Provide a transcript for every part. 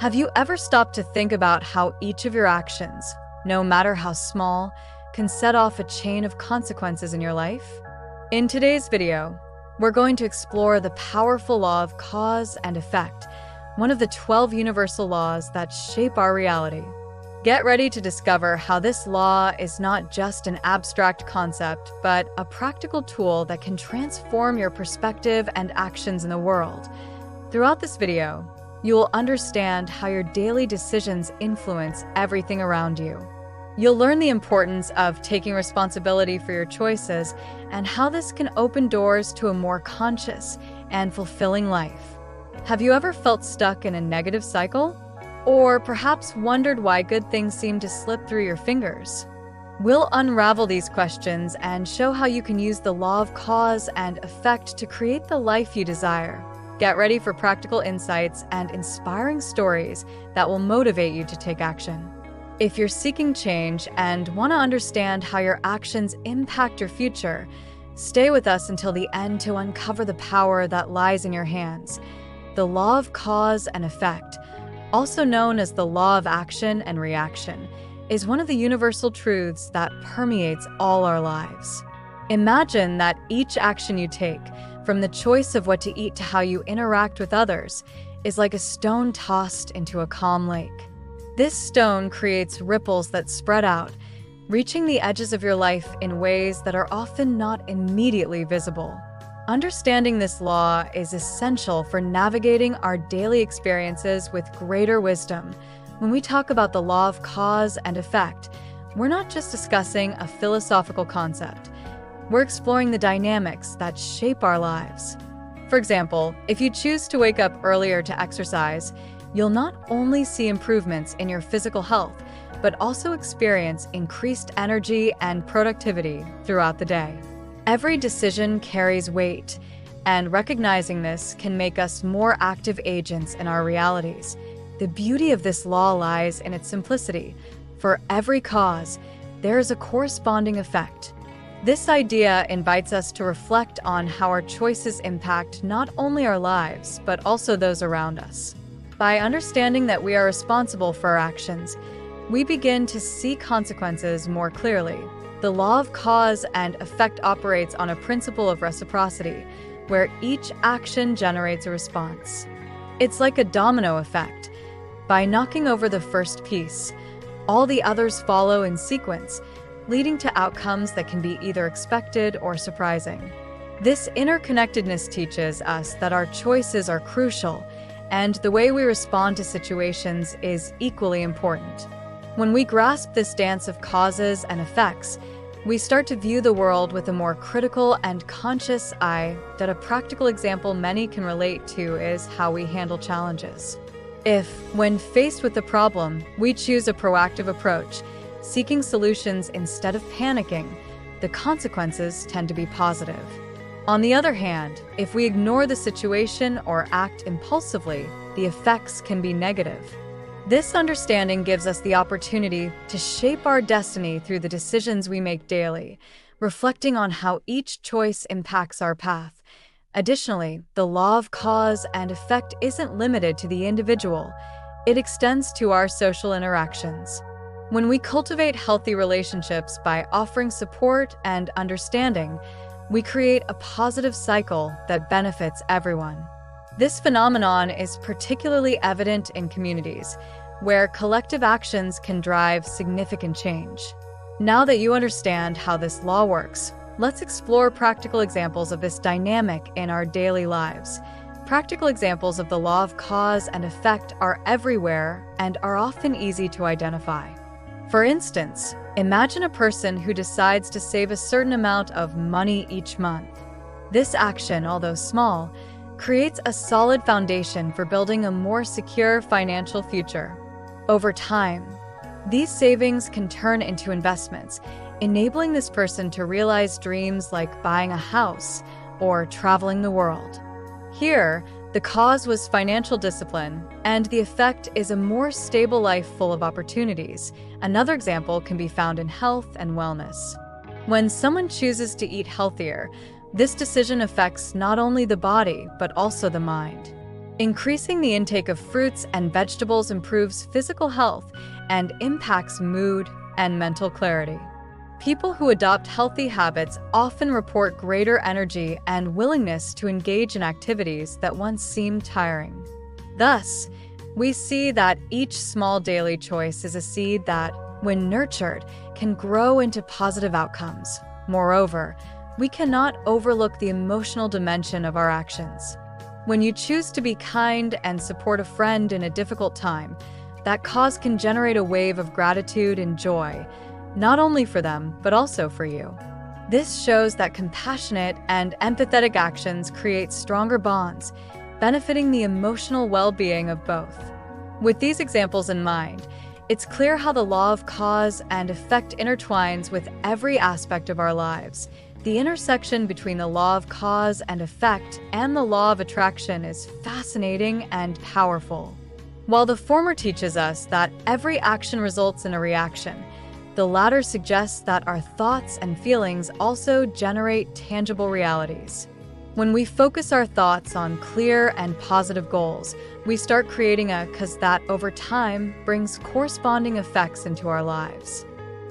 Have you ever stopped to think about how each of your actions, no matter how small, can set off a chain of consequences in your life? In today's video, we're going to explore the powerful law of cause and effect, one of the 12 universal laws that shape our reality. Get ready to discover how this law is not just an abstract concept, but a practical tool that can transform your perspective and actions in the world. Throughout this video, you will understand how your daily decisions influence everything around you. You'll learn the importance of taking responsibility for your choices and how this can open doors to a more conscious and fulfilling life. Have you ever felt stuck in a negative cycle? Or perhaps wondered why good things seem to slip through your fingers? We'll unravel these questions and show how you can use the law of cause and effect to create the life you desire. Get ready for practical insights and inspiring stories that will motivate you to take action. If you're seeking change and want to understand how your actions impact your future, stay with us until the end to uncover the power that lies in your hands. The law of cause and effect, also known as the law of action and reaction, is one of the universal truths that permeates all our lives. Imagine that each action you take, from the choice of what to eat to how you interact with others, is like a stone tossed into a calm lake. This stone creates ripples that spread out, reaching the edges of your life in ways that are often not immediately visible. Understanding this law is essential for navigating our daily experiences with greater wisdom. When we talk about the law of cause and effect, we're not just discussing a philosophical concept. We're exploring the dynamics that shape our lives. For example, if you choose to wake up earlier to exercise, you'll not only see improvements in your physical health, but also experience increased energy and productivity throughout the day. Every decision carries weight, and recognizing this can make us more active agents in our realities. The beauty of this law lies in its simplicity. For every cause, there is a corresponding effect. This idea invites us to reflect on how our choices impact not only our lives, but also those around us. By understanding that we are responsible for our actions, we begin to see consequences more clearly. The law of cause and effect operates on a principle of reciprocity, where each action generates a response. It's like a domino effect. By knocking over the first piece, all the others follow in sequence, leading to outcomes that can be either expected or surprising. This interconnectedness teaches us that our choices are crucial, and the way we respond to situations is equally important. When we grasp this dance of causes and effects, we start to view the world with a more critical and conscious eye. That a practical example many can relate to is how we handle challenges. If, when faced with a problem, we choose a proactive approach, seeking solutions instead of panicking, the consequences tend to be positive. On the other hand, if we ignore the situation or act impulsively, the effects can be negative. This understanding gives us the opportunity to shape our destiny through the decisions we make daily, reflecting on how each choice impacts our path. Additionally, the law of cause and effect isn't limited to the individual. It extends to our social interactions. When we cultivate healthy relationships by offering support and understanding, we create a positive cycle that benefits everyone. This phenomenon is particularly evident in communities, where collective actions can drive significant change. Now that you understand how this law works, let's explore practical examples of this dynamic in our daily lives. Practical examples of the law of cause and effect are everywhere and are often easy to identify. For instance, imagine a person who decides to save a certain amount of money each month. This action, although small, creates a solid foundation for building a more secure financial future. Over time, these savings can turn into investments, enabling this person to realize dreams like buying a house or traveling the world. Here, the cause was financial discipline, and the effect is a more stable life full of opportunities. Another example can be found in health and wellness. When someone chooses to eat healthier, this decision affects not only the body, but also the mind. Increasing the intake of fruits and vegetables improves physical health and impacts mood and mental clarity. People who adopt healthy habits often report greater energy and willingness to engage in activities that once seemed tiring. Thus, we see that each small daily choice is a seed that, when nurtured, can grow into positive outcomes. Moreover, we cannot overlook the emotional dimension of our actions. When you choose to be kind and support a friend in a difficult time, that cause can generate a wave of gratitude and joy, not only for them, but also for you. This shows that compassionate and empathetic actions create stronger bonds, benefiting the emotional well-being of both. With these examples in mind, it's clear how the law of cause and effect intertwines with every aspect of our lives. The intersection between the law of cause and effect and the law of attraction is fascinating and powerful. While the former teaches us that every action results in a reaction, the latter suggests that our thoughts and feelings also generate tangible realities. When we focus our thoughts on clear and positive goals, we start creating a cause that over time brings corresponding effects into our lives.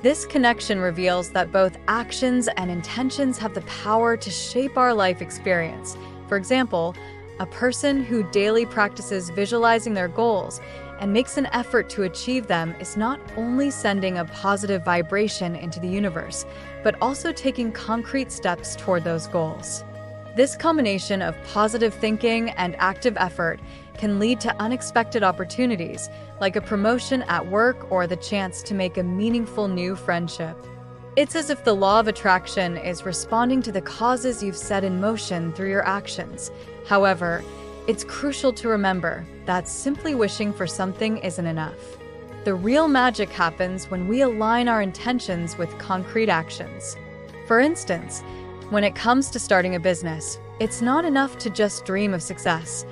This connection reveals that both actions and intentions have the power to shape our life experience. For example, a person who daily practices visualizing their goals and makes an effort to achieve them is not only sending a positive vibration into the universe, but also taking concrete steps toward those goals. This combination of positive thinking and active effort can lead to unexpected opportunities, like a promotion at work or the chance to make a meaningful new friendship. It's as if the law of attraction is responding to the causes you've set in motion through your actions. However, it's crucial to remember that simply wishing for something isn't enough. The real magic happens when we align our intentions with concrete actions. For instance, when it comes to starting a business, it's not enough to just dream of success.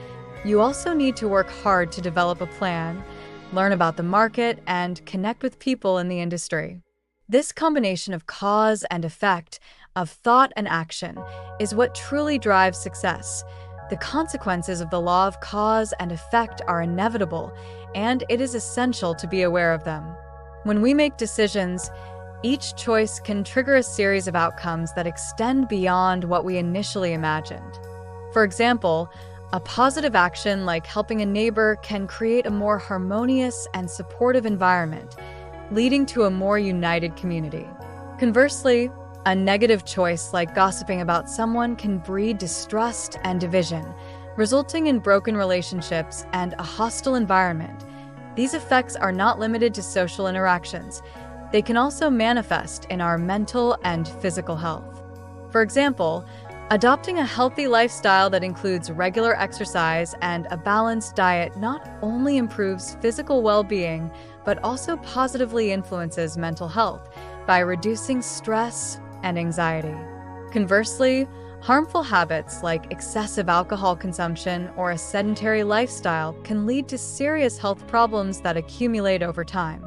You also need to work hard to develop a plan, learn about the market, and connect with people in the industry. This combination of cause and effect, of thought and action, is what truly drives success. The consequences of the law of cause and effect are inevitable, and it is essential to be aware of them. When we make decisions, each choice can trigger a series of outcomes that extend beyond what we initially imagined. For example, a positive action like helping a neighbor can create a more harmonious and supportive environment, leading to a more united community. Conversely, a negative choice like gossiping about someone can breed distrust and division, resulting in broken relationships and a hostile environment. These effects are not limited to social interactions. They can also manifest in our mental and physical health. For example, adopting a healthy lifestyle that includes regular exercise and a balanced diet not only improves physical well-being, but also positively influences mental health by reducing stress and anxiety. Conversely, harmful habits like excessive alcohol consumption or a sedentary lifestyle can lead to serious health problems that accumulate over time.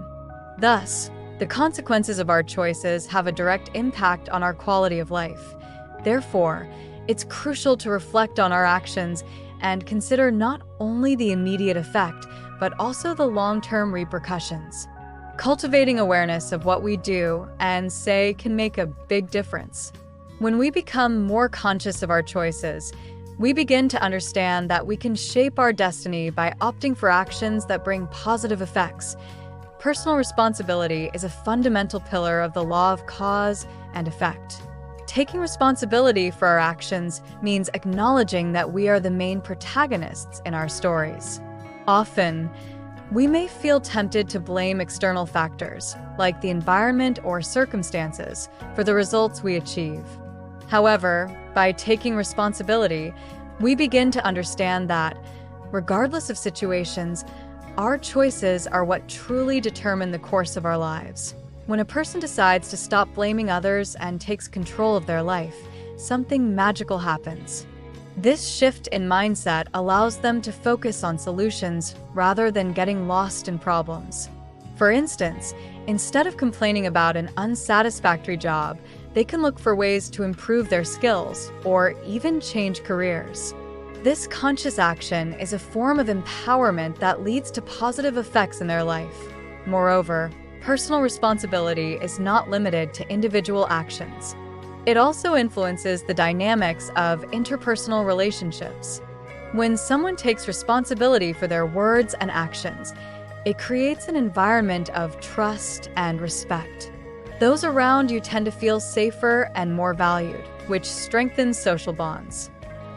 Thus, the consequences of our choices have a direct impact on our quality of life. Therefore, it's crucial to reflect on our actions and consider not only the immediate effect, but also the long-term repercussions. Cultivating awareness of what we do and say can make a big difference. When we become more conscious of our choices, we begin to understand that we can shape our destiny by opting for actions that bring positive effects. Personal responsibility is a fundamental pillar of the law of cause and effect. Taking responsibility for our actions means acknowledging that we are the main protagonists in our stories. Often, we may feel tempted to blame external factors, like the environment or circumstances, for the results we achieve. However, by taking responsibility, we begin to understand that, regardless of situations, our choices are what truly determine the course of our lives. When a person decides to stop blaming others and takes control of their life, something magical happens. This shift in mindset allows them to focus on solutions rather than getting lost in problems. For instance, instead of complaining about an unsatisfactory job, they can look for ways to improve their skills or even change careers. This conscious action is a form of empowerment that leads to positive effects in their life. Moreover, personal responsibility is not limited to individual actions. It also influences the dynamics of interpersonal relationships. When someone takes responsibility for their words and actions, it creates an environment of trust and respect. Those around you tend to feel safer and more valued, which strengthens social bonds.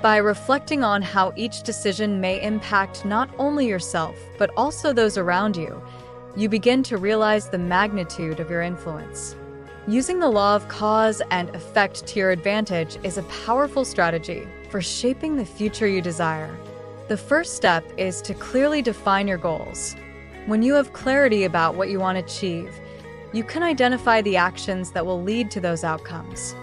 By reflecting on how each decision may impact not only yourself, but also those around you, you begin to realize the magnitude of your influence. Using the law of cause and effect to your advantage is a powerful strategy for shaping the future you desire. The first step is to clearly define your goals. When you have clarity about what you want to achieve, you can identify the actions that will lead to those outcomes.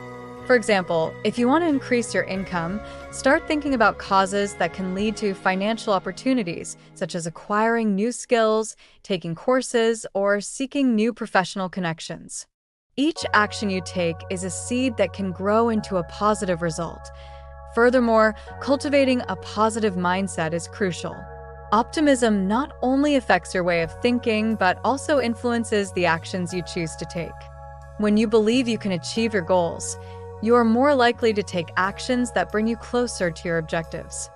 For example, if you want to increase your income, start thinking about causes that can lead to financial opportunities, such as acquiring new skills, taking courses, or seeking new professional connections. Each action you take is a seed that can grow into a positive result. Furthermore, cultivating a positive mindset is crucial. Optimism not only affects your way of thinking, but also influences the actions you choose to take. When you believe you can achieve your goals, you are more likely to take actions that bring you closer to your objectives.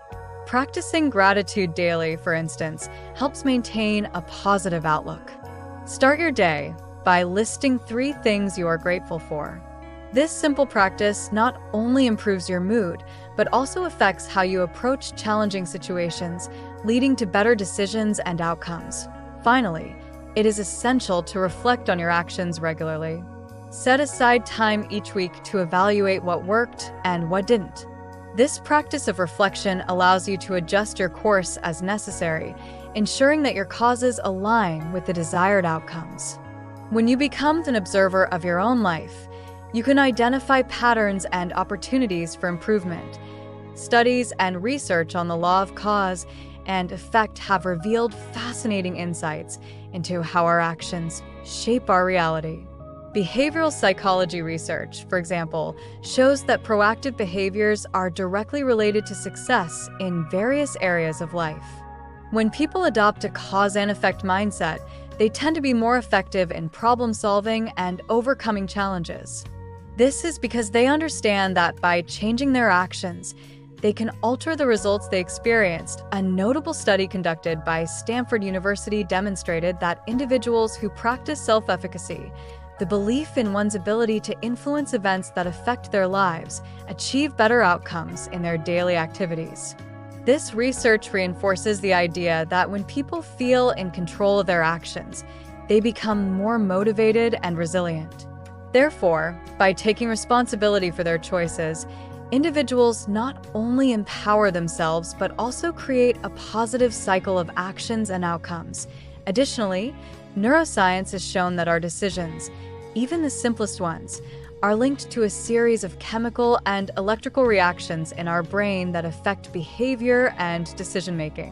Practicing gratitude daily, for instance, helps maintain a positive outlook. Start your day by listing 3 things you are grateful for. This simple practice not only improves your mood, but also affects how you approach challenging situations, leading to better decisions and outcomes. Finally, it is essential to reflect on your actions regularly. Set aside time each week to evaluate what worked and what didn't. This practice of reflection allows you to adjust your course as necessary, ensuring that your causes align with the desired outcomes. When you become an observer of your own life, you can identify patterns and opportunities for improvement. Studies and research on the law of cause and effect have revealed fascinating insights into how our actions shape our reality. Behavioral psychology research, for example, shows that proactive behaviors are directly related to success in various areas of life. When people adopt a cause and effect mindset, they tend to be more effective in problem solving and overcoming challenges. This is because they understand that by changing their actions, they can alter the results they experienced. A notable study conducted by Stanford University demonstrated that individuals who practice self-efficacy, the belief in one's ability to influence events that affect their lives, achieve better outcomes in their daily activities. This research reinforces the idea that when people feel in control of their actions, they become more motivated and resilient. Therefore, by taking responsibility for their choices, individuals not only empower themselves but also create a positive cycle of actions and outcomes. Additionally, neuroscience has shown that our decisions, even the simplest ones, are linked to a series of chemical and electrical reactions in our brain that affect behavior and decision-making.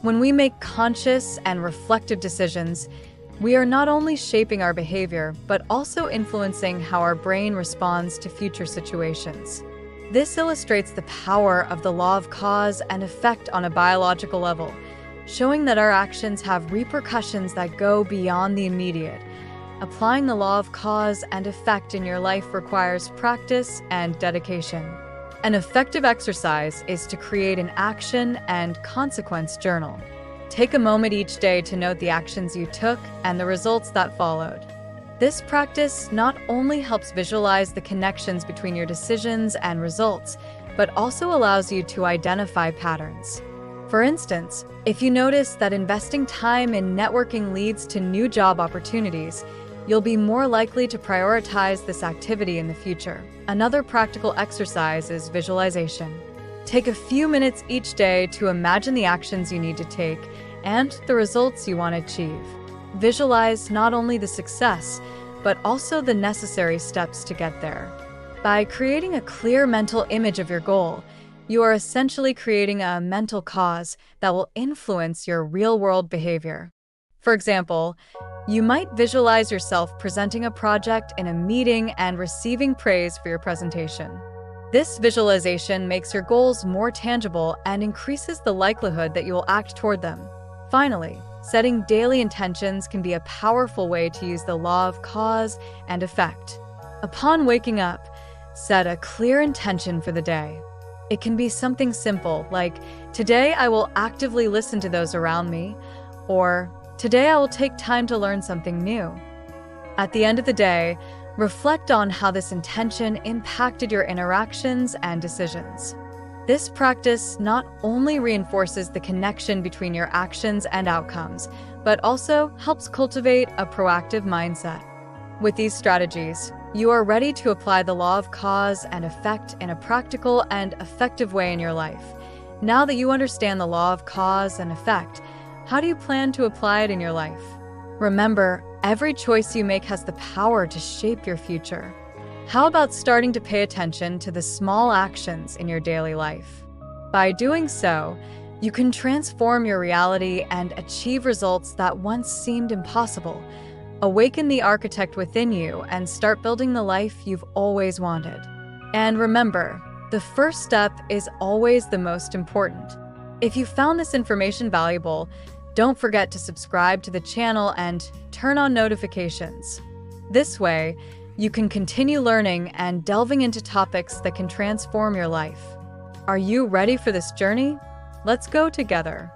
When we make conscious and reflective decisions, we are not only shaping our behavior, but also influencing how our brain responds to future situations. This illustrates the power of the law of cause and effect on a biological level, showing that our actions have repercussions that go beyond the immediate. Applying the law of cause and effect in your life requires practice and dedication. An effective exercise is to create an action and consequence journal. Take a moment each day to note the actions you took and the results that followed. This practice not only helps visualize the connections between your decisions and results, but also allows you to identify patterns. For instance, if you notice that investing time in networking leads to new job opportunities, you'll be more likely to prioritize this activity in the future. Another practical exercise is visualization. Take a few minutes each day to imagine the actions you need to take and the results you want to achieve. Visualize not only the success, but also the necessary steps to get there. By creating a clear mental image of your goal, you are essentially creating a mental cause that will influence your real-world behavior. For example, you might visualize yourself presenting a project in a meeting and receiving praise for your presentation. This visualization makes your goals more tangible and increases the likelihood that you will act toward them. Finally, setting daily intentions can be a powerful way to use the law of cause and effect. Upon waking up, set a clear intention for the day. It can be something simple like, today I will actively listen to those around me, or today I will take time to learn something new. At the end of the day, reflect on how this intention impacted your interactions and decisions. This practice not only reinforces the connection between your actions and outcomes, but also helps cultivate a proactive mindset. With these strategies, you are ready to apply the law of cause and effect in a practical and effective way in your life. Now that you understand the law of cause and effect, how do you plan to apply it in your life? Remember, every choice you make has the power to shape your future. How about starting to pay attention to the small actions in your daily life? By doing so, you can transform your reality and achieve results that once seemed impossible. Awaken the architect within you and start building the life you've always wanted. And remember, the first step is always the most important. If you found this information valuable, don't forget to subscribe to the channel and turn on notifications. This way, you can continue learning and delving into topics that can transform your life. Are you ready for this journey? Let's go together.